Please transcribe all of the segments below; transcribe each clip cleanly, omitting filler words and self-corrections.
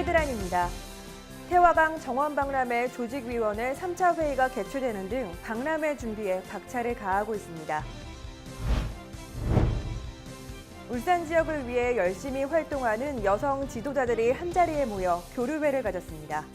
헤드라인입니다. 태화강 정원박람회 조직위원회 3차 회의가 개최되는 등 박람회 준비에 박차를 가하고 있습니다. 울산 지역을 위해 열심히 활동하는 여성 지도자들이 한자리에 모여 교류회를 가졌습니다.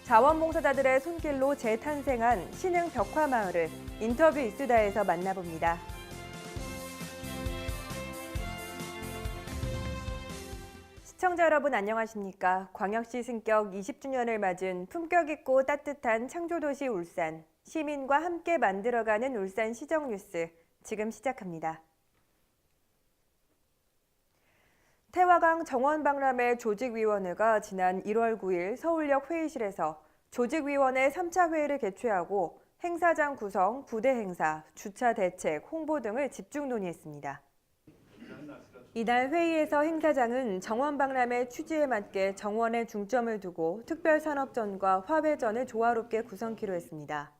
자원봉사자들의 손길로 재탄생한 신흥 벽화마을을 인터뷰 이수다에서 만나봅니다. 시청자 여러분 안녕하십니까? 광역시 승격 20주년을 맞은 품격 있고 따뜻한 창조도시 울산, 시민과 함께 만들어가는 울산 시정뉴스, 지금 시작합니다. 태화강 정원박람회 조직위원회가 지난 1월 9일 서울역 회의실에서 조직위원회 3차 회의를 개최하고 행사장 구성, 부대 행사, 주차 대책, 홍보 등을 집중 논의했습니다. 이날 회의에서 행사장은 정원박람회 취지에 맞게 정원에 중점을 두고 특별산업전과 화훼전을 조화롭게 구성키로 했습니다.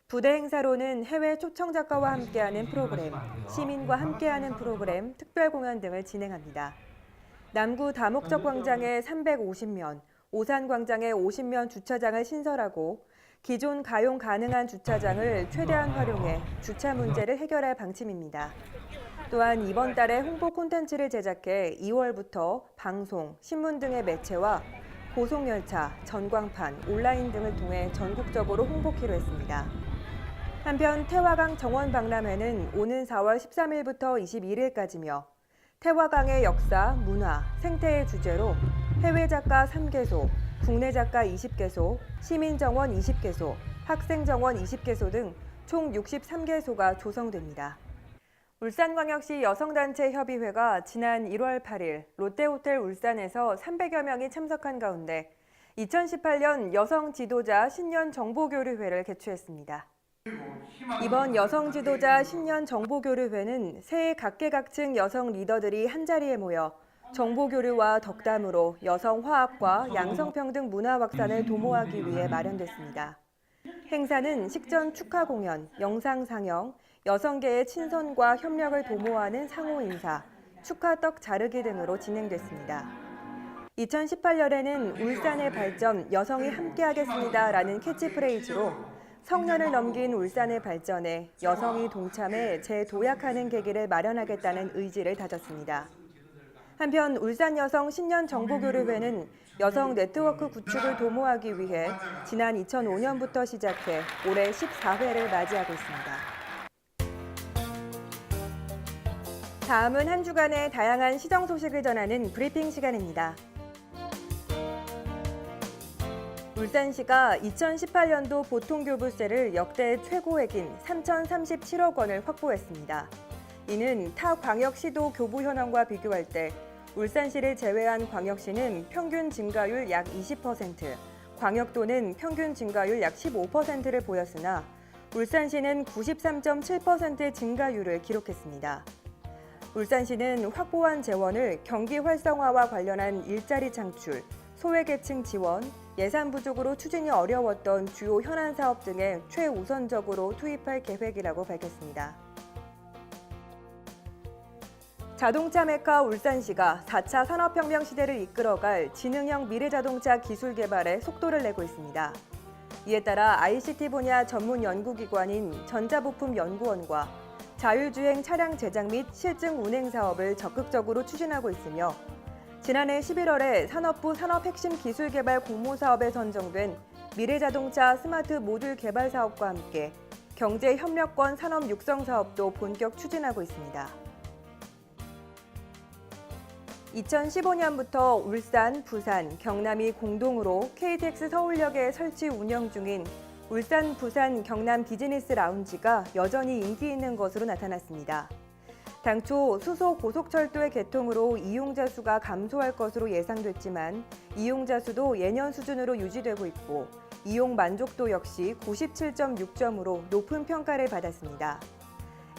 부대 행사로는 해외 초청 작가와 함께하는 프로그램, 시민과 함께하는 프로그램, 특별 공연 등을 진행합니다. 남구 다목적 광장에 350면, 오산 광장에 50면 주차장을 신설하고 기존 가용 가능한 주차장을 최대한 활용해 주차 문제를 해결할 방침입니다. 또한 이번 달에 홍보 콘텐츠를 제작해 2월부터 방송, 신문 등의 매체와 고속열차, 전광판, 온라인 등을 통해 전국적으로 홍보키로 했습니다. 한편 태화강 정원박람회는 오는 4월 13일부터 21일까지며 태화강의 역사, 문화, 생태의 주제로 해외 작가 3개소, 국내 작가 20개소, 시민정원 20개소, 학생정원 20개소 등 총 63개소가 조성됩니다. 울산광역시 여성단체 협의회가 지난 1월 8일 롯데호텔 울산에서 300여 명이 참석한 가운데 2018년 여성 지도자 신년 정보교류회를 개최했습니다. 이번 여성 지도자 신년 정보교류회는 새해 각계각층 여성 리더들이 한자리에 모여 정보교류와 덕담으로 여성 화합과 양성평등 문화 확산을 도모하기 위해 마련됐습니다. 행사는 식전 축하 공연, 영상 상영, 여성계의 친선과 협력을 도모하는 상호 인사, 축하떡 자르기 등으로 진행됐습니다. 2018년에는 울산의 발전, 여성이 함께하겠습니다라는 캐치프레이즈로 성년을 넘긴 울산의 발전에 여성이 동참해 재도약하는 계기를 마련하겠다는 의지를 다졌습니다. 한편 울산 여성 신년 정보교류회는 여성 네트워크 구축을 도모하기 위해 지난 2005년부터 시작해 올해 14회를 맞이하고 있습니다. 다음은 한 주간의 다양한 시정 소식을 전하는 브리핑 시간입니다. 울산시가 2018년도 보통교부세를 역대 최고액인 3,037억 원을 확보했습니다. 이는 타 광역시도 교부 현황과 비교할 때 울산시를 제외한 광역시는 평균 증가율 약 20%, 광역도는 평균 증가율 약 15%를 보였으나 울산시는 93.7% 증가율을 기록했습니다. 울산시는 확보한 재원을 경기 활성화와 관련한 일자리 창출, 소외계층 지원, 예산 부족으로 추진이 어려웠던 주요 현안 사업 등에 최우선적으로 투입할 계획이라고 밝혔습니다. 자동차 메카 울산시가 4차 산업혁명 시대를 이끌어갈 지능형 미래자동차 기술 개발에 속도를 내고 있습니다. 이에 따라 ICT 분야 전문 연구기관인 전자부품연구원과 자율주행 차량 제작 및 실증 운행 사업을 적극적으로 추진하고 있으며 지난해 11월에 산업부 산업핵심기술개발 공모사업에 선정된 미래자동차 스마트 모듈 개발 사업과 함께 경제협력권 산업 육성 사업도 본격 추진하고 있습니다. 2015년부터 울산, 부산, 경남이 공동으로 KTX 서울역에 설치 운영 중인 울산, 부산, 경남 비즈니스 라운지가 여전히 인기 있는 것으로 나타났습니다. 당초 수소 고속철도의 개통으로 이용자 수가 감소할 것으로 예상됐지만 이용자 수도 예년 수준으로 유지되고 있고 이용 만족도 역시 97.6점으로 높은 평가를 받았습니다.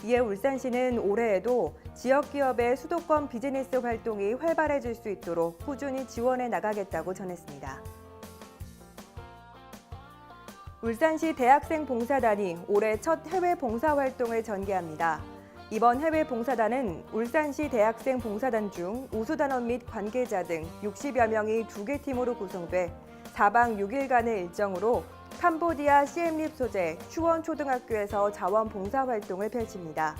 이에 울산시는 올해에도 지역기업의 수도권 비즈니스 활동이 활발해질 수 있도록 꾸준히 지원해 나가겠다고 전했습니다. 울산시 대학생 봉사단이 올해 첫 해외 봉사활동을 전개합니다. 이번 해외 봉사단은 울산시 대학생 봉사단 중 우수단원 및 관계자 등 60여 명이 2개 팀으로 구성돼 4박 6일간의 일정으로 캄보디아 시엠립 소재 휴원초등학교에서 자원봉사활동을 펼칩니다.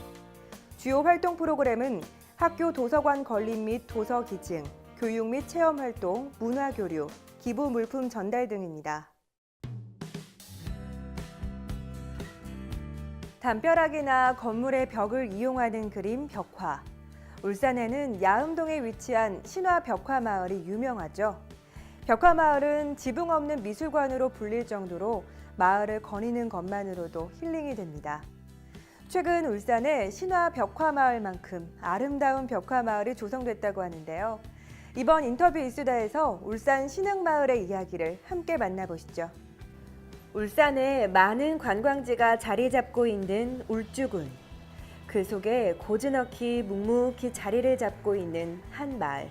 주요 활동 프로그램은 학교 도서관 건립 및 도서 기증, 교육 및 체험활동, 문화교류, 기부 물품 전달 등입니다. 담벼락이나 건물의 벽을 이용하는 그림 벽화. 울산에는 야음동에 위치한 신화벽화마을이 유명하죠. 벽화마을은 지붕 없는 미술관으로 불릴 정도로 마을을 거니는 것만으로도 힐링이 됩니다. 최근 울산에 신화벽화마을만큼 아름다운 벽화마을이 조성됐다고 하는데요. 이번 인터뷰 이수다에서 울산 신흥마을의 이야기를 함께 만나보시죠. 울산에 많은 관광지가 자리 잡고 있는 울주군. 그 속에 고즈넉히 묵묵히 자리를 잡고 있는 한 마을.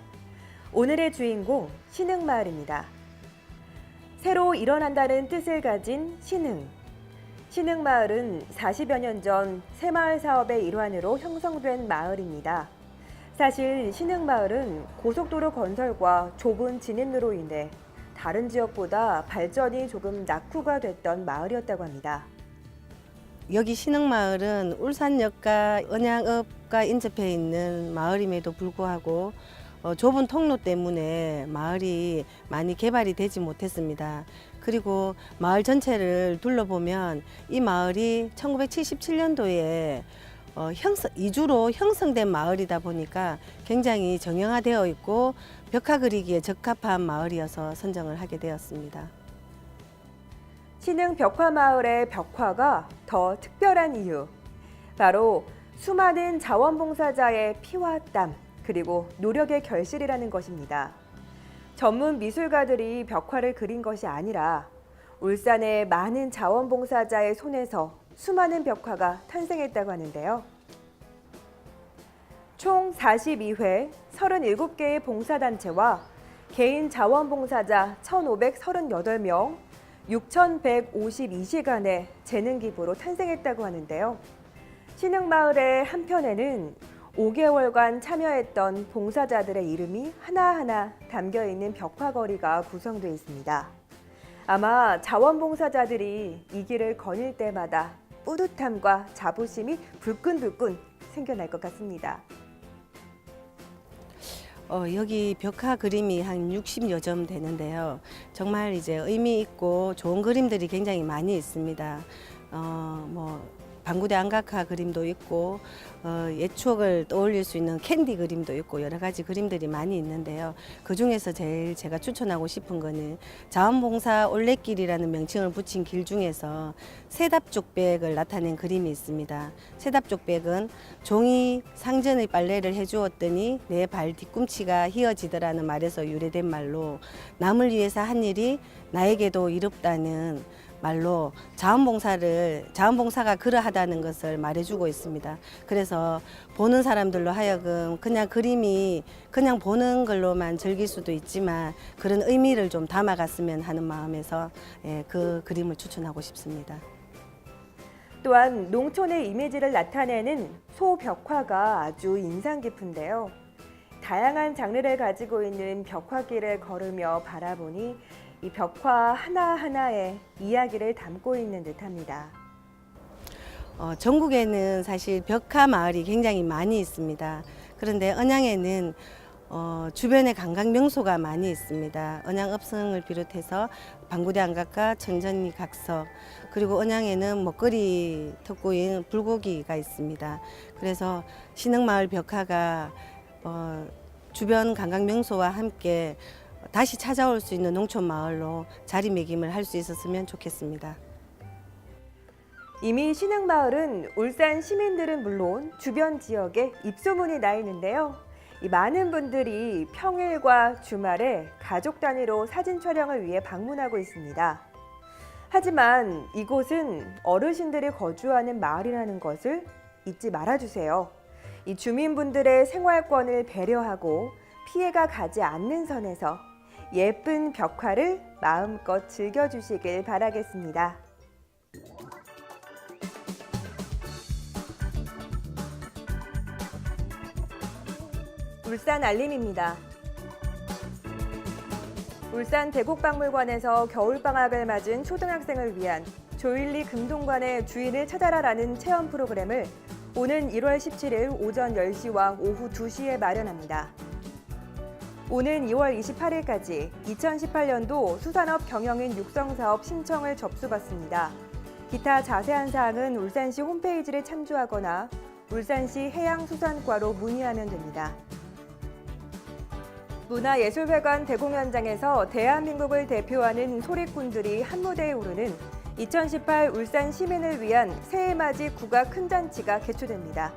오늘의 주인공 신흥마을입니다. 새로 일어난다는 뜻을 가진 신흥. 신흥마을은 40여 년 전 새마을 사업의 일환으로 형성된 마을입니다. 사실 신흥마을은 고속도로 건설과 좁은 진입로로 인해 다른 지역보다 발전이 조금 낙후가 됐던 마을이었다고 합니다. 여기 신흥마을은 울산역과 언양읍과 인접해 있는 마을임에도 불구하고 좁은 통로 때문에 마을이 많이 개발이 되지 못했습니다. 그리고 마을 전체를 둘러보면 이 마을이 1977년도에 이주로 형성된 마을이다 보니까 굉장히 정형화되어 있고 벽화 그리기에 적합한 마을이어서 선정을 하게 되었습니다. 신흥 벽화마을의 벽화가 더 특별한 이유. 바로 수많은 자원봉사자의 피와 땀, 그리고 노력의 결실이라는 것입니다. 전문 미술가들이 벽화를 그린 것이 아니라 울산의 많은 자원봉사자의 손에서 수많은 벽화가 탄생했다고 하는데요. 총 42회 37개의 봉사단체와 개인 자원봉사자 1,538명, 6,152시간의 재능기부로 탄생했다고 하는데요. 신흥마을의 한편에는 5개월간 참여했던 봉사자들의 이름이 하나하나 담겨있는 벽화거리가 구성되어 있습니다. 아마 자원봉사자들이 이 길을 거닐 때마다 뿌듯함과 자부심이 불끈불끈 생겨날 것 같습니다. 여기 벽화 그림이 한 60여 점 되는데요. 정말 이제 의미 있고 좋은 그림들이 굉장히 많이 있습니다. 방구대 안각화 그림도 있고 옛 추억을 떠올릴 수 있는 캔디 그림도 있고 여러 가지 그림들이 많이 있는데요. 그중에서 제일 제가 추천하고 싶은 거는 자원봉사 올레길이라는 명칭을 붙인 길 중에서 세답족백을 나타낸 그림이 있습니다. 세답족백은 종이 상전의 빨래를 해주었더니 내 발 뒤꿈치가 휘어지더라는 말에서 유래된 말로 남을 위해서 한 일이 나에게도 이롭다는 말로 자원봉사가 그러하다는 것을 말해주고 있습니다. 그래서 보는 사람들로 하여금 그냥 그림이 그냥 보는 걸로만 즐길 수도 있지만 그런 의미를 좀 담아갔으면 하는 마음에서 그 그림을 추천하고 싶습니다. 또한 농촌의 이미지를 나타내는 소벽화가 아주 인상 깊은데요. 다양한 장르를 가지고 있는 벽화길을 걸으며 바라보니 이 벽화 하나하나에 이야기를 담고 있는 듯합니다. 전국에는 사실 벽화 마을이 굉장히 많이 있습니다. 그런데 언양에는 주변에 관광 명소가 많이 있습니다. 언양읍성을 비롯해서 방구대 안각과 천전리 각석, 그리고 언양에는 먹거리 특구인 불고기가 있습니다. 그래서 신흥마을 벽화가 주변 관광 명소와 함께 다시 찾아올 수 있는 농촌 마을로 자리매김을 할 수 있었으면 좋겠습니다. 이미 신흥마을은 울산 시민들은 물론 주변 지역에 입소문이 나 있는데요. 이 많은 분들이 평일과 주말에 가족 단위로 사진 촬영을 위해 방문하고 있습니다. 하지만 이곳은 어르신들이 거주하는 마을이라는 것을 잊지 말아주세요. 이 주민분들의 생활권을 배려하고 피해가 가지 않는 선에서 예쁜 벽화를 마음껏 즐겨주시길 바라겠습니다. 울산 알림입니다. 울산 대곡박물관에서 겨울방학을 맞은 초등학생을 위한 조일리 금동관의 주인을 찾아라라는 체험 프로그램을 오는 1월 17일 오전 10시와 오후 2시에 마련합니다. 오는 2월 28일까지 2018년도 수산업 경영인 육성사업 신청을 접수받습니다. 기타 자세한 사항은 울산시 홈페이지를 참조하거나 울산시 해양수산과로 문의하면 됩니다. 문화예술회관 대공연장에서 대한민국을 대표하는 소리꾼들이 한 무대에 오르는 2018 울산 시민을 위한 새해맞이 국악 큰잔치가 개최됩니다.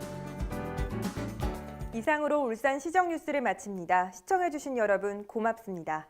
이상으로 울산 시정뉴스를 마칩니다. 시청해주신 여러분 고맙습니다.